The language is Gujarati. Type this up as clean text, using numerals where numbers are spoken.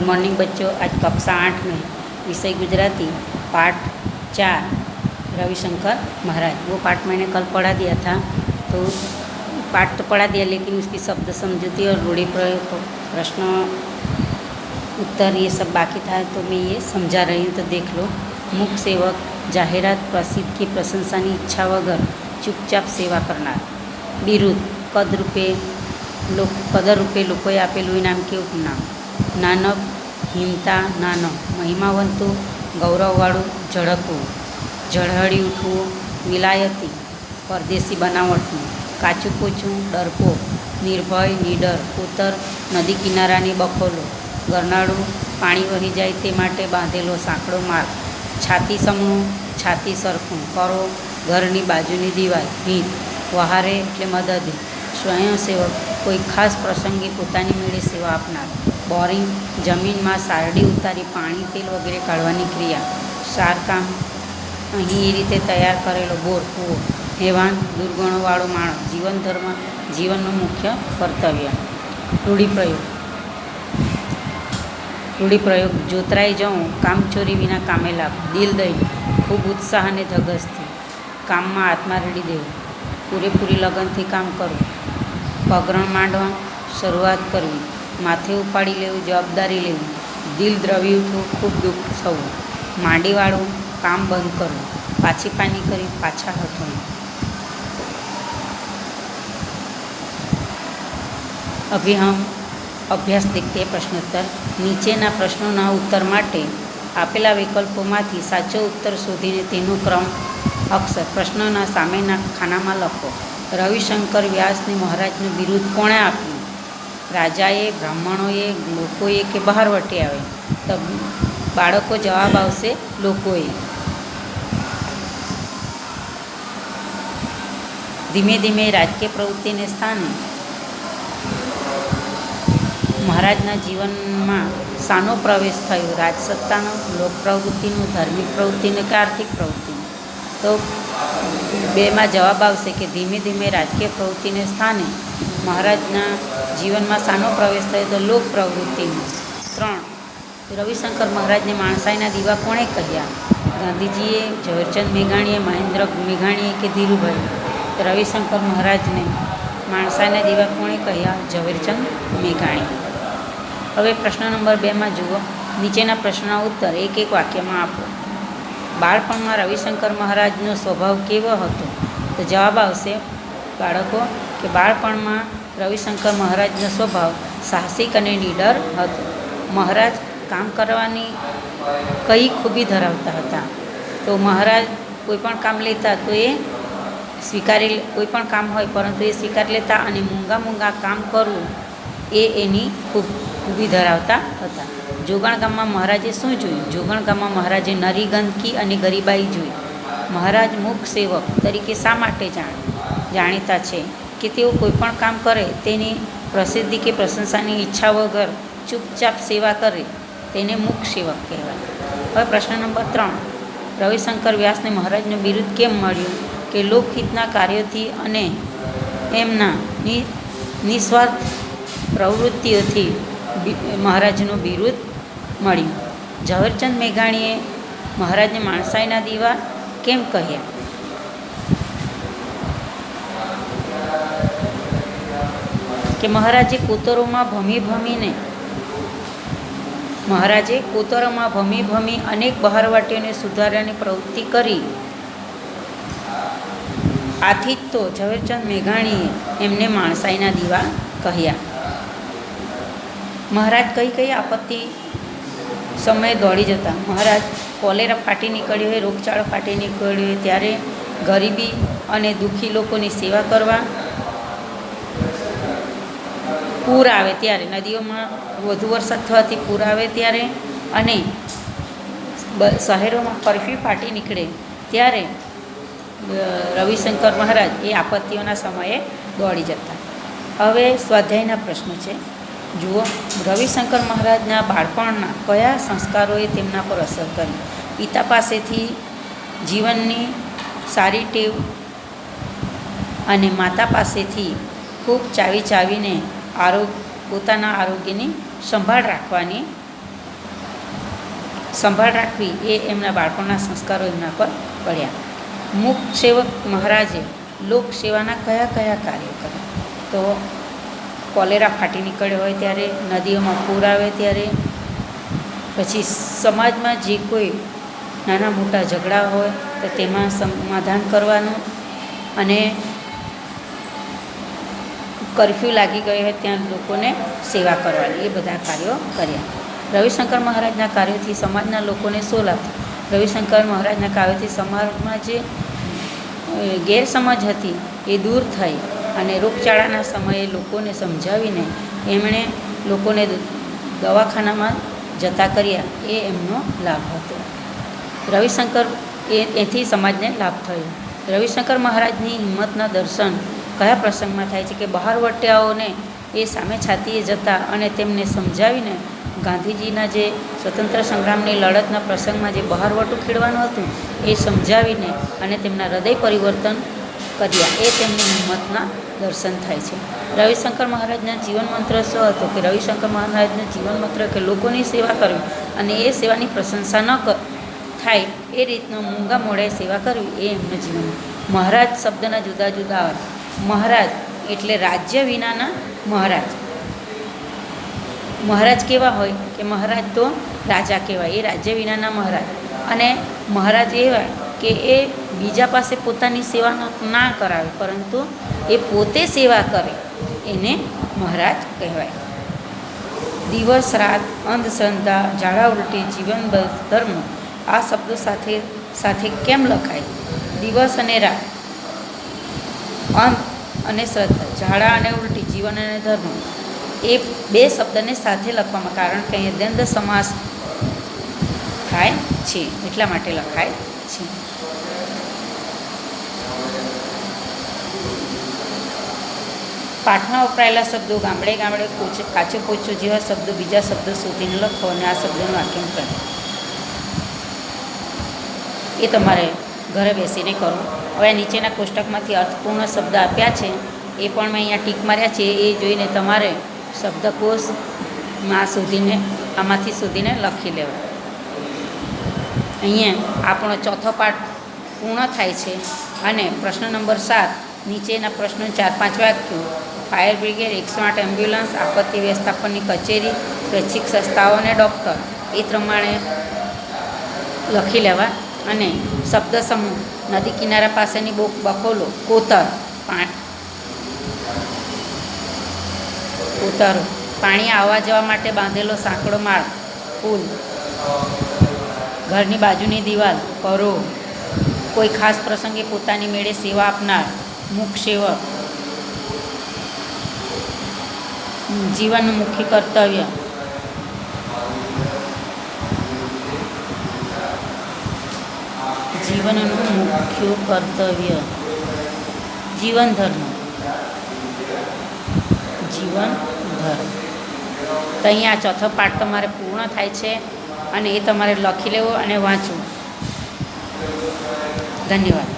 मॉर्निंग बच्चों, आज कक्षा 8 में विषय गुजराती पाठ 4 रविशंकर महाराज, वो पाठ मैंने कल पढ़ा दिया था। तो पाठ तो पढ़ा दिया, लेकिन उसकी शब्द समझूती और रूढ़ि प्रयोग प्रश्न उत्तर ये सब बाकी था, तो मैं ये समझा रही हूँ। तो देख लो। मुख सेवक जाहिरात प्रसिद्ध की प्रशंसाની ઈચ્છા વગર ચૂપચાપ સેવા કરનાર। બિરુદ કદર રૂપે લોકોએ આપેલું ઇનામ કે ઉપનામ। નાનક હિમતા નાનો મહિમાવંતું ગૌરવવાળું ઝળકવું, ઝળહળી ઉઠવું વિલાયતી પરદેશી બનાવટનું। કાચું પોચું ડરપોક નિર્ભય નિડર કૂતર નદી કિનારાની બખોલો। ગરનાળું પાણી વહી જાય તે માટે બાંધેલો સાંકડો માર્ગ। છાતી સમણું છાતી સરખું કરો ઘરની બાજુની દિવાલ। હિત વહારે એટલે મદદી। સ્વયંસેવક કોઈ ખાસ પ્રસંગે પોતાની મેળે સેવા આપનાર। બોરિંગ જમીનમાં સારડી ઉતારી પાણી તેલ વગેરે કાઢવાની ક્રિયા। સારકામ અહીં એ રીતે તૈયાર કરેલો બોર કૂવો। હેવાન દુર્ગુણોવાળો માણસ। જીવનનું મુખ્ય કર્તવ્ય। રૂઢિપ્રયોગ જોતરાઈ જવું કામચોરી વિના કામે લાગ। દિલ દઈ ખૂબ ઉત્સાહ અને ધગસથી કામમાં આત્મા રેડી દેવું। પૂરેપૂરી લગનથી કામ કરવું। પગરણ માંડવા શરૂઆત કરવી। માથે ઉપાડી લેવું જવાબદારી લેવી। દિલ દ્રવી ઉઠવું ખૂબ દુઃખ થવું। માંડી વાળવું કામ બંધ કરવું। પાછી પાની કરી પાછા હટવું। अभी हम अभ्यास देखते हैं प्रश्नोत्तर। નીચેના પ્રશ્નોના ઉત્તર માટે આપેલા વિકલ્પોમાંથી સાચો ઉત્તર શોધીને તેનો ક્રમ અક્ષર પ્રશ્નના સામેના ખાનામાં લખો। રવિશંકર વ્યાસને મહારાજનું બિરુદ કોણે આપ્યું? રાજાએ, બ્રાહ્મણોએ, લોકોએ કે બહારવટીયાઓએ? તો બાળકો જવાબ આવશે લોકોએ। ધીમે ધીમે રાજકીય પ્રવૃત્તિને સ્થાને મહારાજના જીવનમાં શાનો પ્રવેશ થયો? રાજસત્તાનો, લોકપ્રવૃત્તિનો, ધાર્મિક પ્રવૃત્તિનો કે આર્થિક પ્રવૃત્તિનો? તો બેમાં જવાબ આવશે કે ધીમે ધીમે રાજકીય પ્રવૃત્તિને સ્થાને મહારાજના જીવનમાં શાનો પ્રવેશ થયો? તો લોક પ્રવૃત્તિનો। 3 રવિશંકર મહારાજને માણસાઈના દીવા કોણે કહ્યા? ગાંધીજીએ, ઝવેરચંદ મેઘાણીએ, મહેન્દ્ર મેઘાણીએ કે ધીરુભાઈ? તો રવિશંકર મહારાજને માણસાઈના દીવા કોણે કહ્યા? ઝવેરચંદ મેઘાણી। હવે પ્રશ્ન નંબર 2માં જુઓ। નીચેના પ્રશ્નના ઉત્તર એક એક વાક્યમાં આપો। બાળપણમાં રવિશંકર મહારાજનો સ્વભાવ કેવો હતો? તો જવાબ આવશે બાળકો કે બાળપણમાં રવિશંકર મહારાજનો સ્વભાવ સાહસિક અને નીડર હતો। મહારાજ કામ કરવાની કઈ ખૂબી ધરાવતા હતા? તો મહારાજ કોઈ પણ કામ લેતા તો એ કોઈ પણ કામ હોય પરંતુ એ સ્વીકારી લેતા, અને મૂંગા કામ કરવું એ એની ખૂબી ધરાવતા હતા। જોગણ ગામમાં મહારાજે શું જોયું? જોગણ ગામમાં મહારાજે નરી ગંદકી અને ગરીબાઈ જોઈ। મહારાજ મુખ સેવક તરીકે શા માટે જાણીતા છે? કે તેઓ કોઈ પણ કામ કરે તેની પ્રસિદ્ધિ કે પ્રશંસાની ઈચ્છા વગર ચૂપચાપ સેવા કરે તેને મુખ સેવક કહેવાય। હવે પ્રશ્ન નંબર 3 રવિશંકર વ્યાસને મહારાજનું બિરુદ કેમ મળ્યું? કે લોકહિતના કાર્યોથી અને એમના નિસ્વાર્થ પ્રવૃત્તિઓથી મહારાજનું બિરુદ મળ્યું। ઝવેરચંદ મેઘાણીએ મહારાજને માણસાઈના દીવા કેમ કહ્યા? કે મહારાજે કોતરોમાં ભમી અનેક બહારવાટીઓને સુધારવાની પ્રવૃત્તિ કરી। આથી જ તો ઝવેરચંદ મેઘાણીએ એમને માણસાઈના દીવા કહ્યા। મહારાજ કઈ આપત્તિ સમયે દોડી જતા? મહારાજ કોલેરા ફાટી નીકળ્યો હોય, રોગચાળો ફાટી નીકળ્યો હોય ત્યારે ગરીબી અને દુઃખી લોકોની સેવા કરવા। પૂર આવે ત્યારે, નદીઓમાં વધુ વરસાદ થવાથી પૂર આવે ત્યારે, અને શહેરોમાં કર્ફ્યુ ફાટી નીકળે ત્યારે રવિશંકર મહારાજ એ આપત્તિઓના સમયે દોડી જતા। હવે સ્વાધ્યાયના પ્રશ્નો છે, જુઓ। રવિશંકર મહારાજના બાળપણના કયા સંસ્કારોએ તેમના પર અસર કરી? પિતા પાસેથી જીવનની સારી ટેવ અને માતા પાસેથી ખૂબ ચાવીને પોતાના આરોગ્યની સંભાળ રાખવાની સંભાળ રાખવી એ એમના બાળપણના સંસ્કારો એમના પર પડ્યા. મૂક સેવક મહારાજે લોક સેવાના કયા કયા કાર્યો કર્યા? તો કોલેરા ફાટી નીકળ્યો હોય ત્યારે, નદીઓમાં પૂર આવે ત્યારે, પછી સમાજમાં જે કોઈ નાના મોટા ઝઘડા હોય તો તેમાં સમાધાન કરવાનું, અને કર્ફ્યુ લાગી ગયો હોય ત્યાં લોકોને સેવા કરવાની, એ બધા કાર્યો કર્યા. રવિશંકર મહારાજના કાર્યોથી સમાજના લોકોને શું લાભ? રવિશંકર મહારાજના કાર્યોથી સમાજમાં જે ગેરસમજ હતી એ દૂર થઈ, અને રોગચાળાના સમયે લોકોને સમજાવીને એમણે લોકોને દવાખાનામાં જતા કર્યા, એ એમનો લાભ હતો. રવિશંકર એથી સમાજને લાભ થયો. રવિશંકર મહારાજની હિંમતના દર્શન કયા પ્રસંગમાં થાય છે? કે બહારવટિયાઓને એ સામે છાતીએ જતા અને તેમને સમજાવીને ગાંધીજીના જે સ્વતંત્ર સંગ્રામની લડતના પ્રસંગમાં જે બહારવટું ખેડવાનું હતું એ સમજાવીને અને તેમના હૃદય પરિવર્તન કર્યા, એ તેમની હિંમતના દર્શન થાય છે. રવિશંકર મહારાજના જીવન મંત્ર શું હતો? કે રવિશંકર મહારાજના જીવન મંત્ર કે લોકોની સેવા કરવી અને એ સેવાની પ્રશંસા ન થાય એ રીતનો મૂંગા મોઢે સેવા કરવી, એ એમનું જીવન. મહારાજ શબ્દના જુદા જુદા અર્થ. મહારાજ એટલે રાજ્ય વિનાના મહારાજ. મહારાજ કેવા હોય? કે મહારાજ તો રાજા કહેવાય, એ રાજ્ય વિનાના મહારાજ. અને મહારાજ એવા કે એ બીજા પાસે પોતાની સેવા ના કરાવે, પરંતુ એ પોતે સેવા કરે, એને મહારાજ કહેવાય. દિવસ રાત, અંધશ્રદ્ધા, ઝાડા ઉલટી, જીવન ધર્મ, આ શબ્દો સાથે સાથે કેમ લખાય? દિવસ અને રાત, અંધ અને શ્રદ્ધા, ઝાડા અને ઉલટી, જીવન અને ધર્મ, એ બે શબ્દને સાથે લખવામાં, કારણ કે અહીંયા દ્વંદ્વ સમાસ થાય છે એટલા માટે લખાય છે. પાઠમાં વપરાયેલા શબ્દો ગામડે ગામડે કાચો પોચો જેવા શબ્દો બીજા શબ્દો શોધીને લખો અને આ શબ્દોનું વાક્યાંકન કરો. એ તમારે ઘરે બેસીને કરવું. હવે નીચેના કોષ્ટકમાંથી અર્થપૂર્ણ શબ્દ આપ્યા છે, એ પણ મેં અહીંયા ટીક માર્યા છે, એ જોઈને તમારે શબ્દકોશમાં શોધીને આમાંથી શોધીને લખી લેવા. અહીંયા આપણો ચોથો પાઠ પૂર્ણ થાય છે, અને પ્રશ્ન નંબર 7 નીચેના પ્રશ્નો 4-5 વાક્યો, ફાયર બ્રિગેડ, 108 એમ્બ્યુલન્સ, આપત્તિ વ્યવસ્થાપનની કચેરી, સ્વૈચ્છિક સંસ્થાઓ અને ડૉક્ટર, એ પ્રમાણે લખી લેવા. અને શબ્દ સમૂહ, નદી કિનારા પાસેની બખોલો, કોતર, કોતરો, પાણી આવવા જવા માટે બાંધેલો સાંકડો માર્ગ, પુલ, ઘરની બાજુની દિવાલ, પરો, કોઈ ખાસ પ્રસંગે પોતાની મેળે સેવા આપનાર, મૂક સેવક, જીવનનું મુખ્ય કર્તવ્ય, જીવનનું મુખ્ય કર્તવ્ય, જીવન ધર્મ, જીવન ધર્મ. તો અહીંયા ચોથો પાઠ તમારે પૂર્ણ થાય છે, અને એ તમારે લખી લેવો અને વાંચવું. ધન્યવાદ.